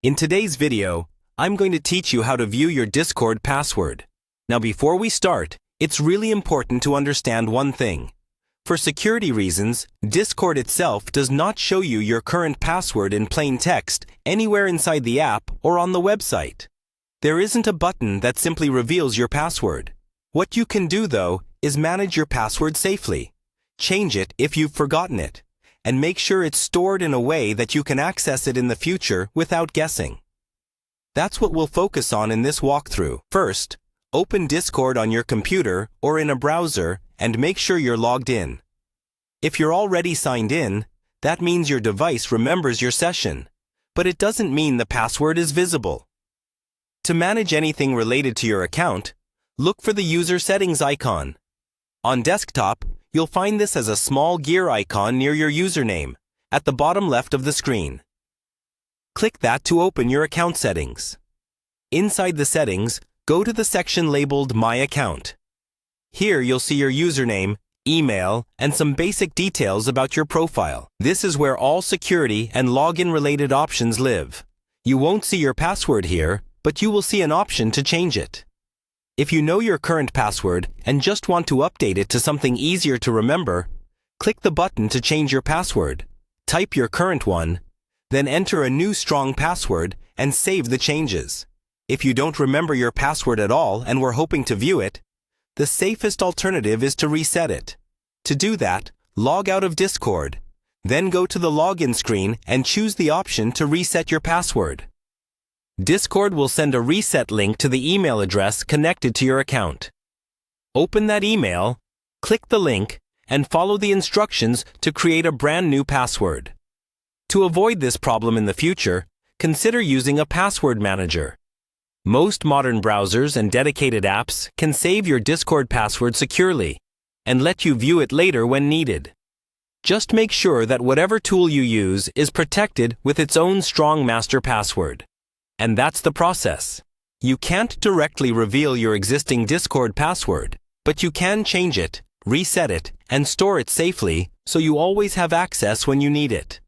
In today's video, I'm going to teach you how to view your Discord password. Now before we start, it's really important to understand one thing. For security reasons, Discord itself does not show you your current password in plain text anywhere inside the app or on the website. There isn't a button that simply reveals your password. What you can do, though, is manage your password safely. Change it if you've forgotten it, and make sure it's stored in a way that you can access it in the future without guessing. That's what we'll focus on in this walkthrough. First, open Discord on your computer or in a browser and make sure you're logged in. If you're already signed in, that means your device remembers your session, but it doesn't mean the password is visible. To manage anything related to your account, look for the user settings icon. On desktop, you'll find this as a small gear icon near your username, at the bottom left of the screen. Click that to open your account settings. Inside the settings, go to the section labeled My Account. Here you'll see your username, email, and some basic details about your profile. This is where all security and login-related options live. You won't see your password here, but you will see an option to change it. If you know your current password and just want to update it to something easier to remember, click the button to change your password, type your current one, then enter a new strong password and save the changes. If you don't remember your password at all and were hoping to view it, the safest alternative is to reset it. To do that, log out of Discord, then go to the login screen and choose the option to reset your password. Discord will send a reset link to the email address connected to your account. Open that email, click the link, and follow the instructions to create a brand new password. To avoid this problem in the future, consider using a password manager. Most modern browsers and dedicated apps can save your Discord password securely and let you view it later when needed. Just make sure that whatever tool you use is protected with its own strong master password. And that's the process. You can't directly reveal your existing Discord password, but you can change it, reset it, and store it safely so you always have access when you need it.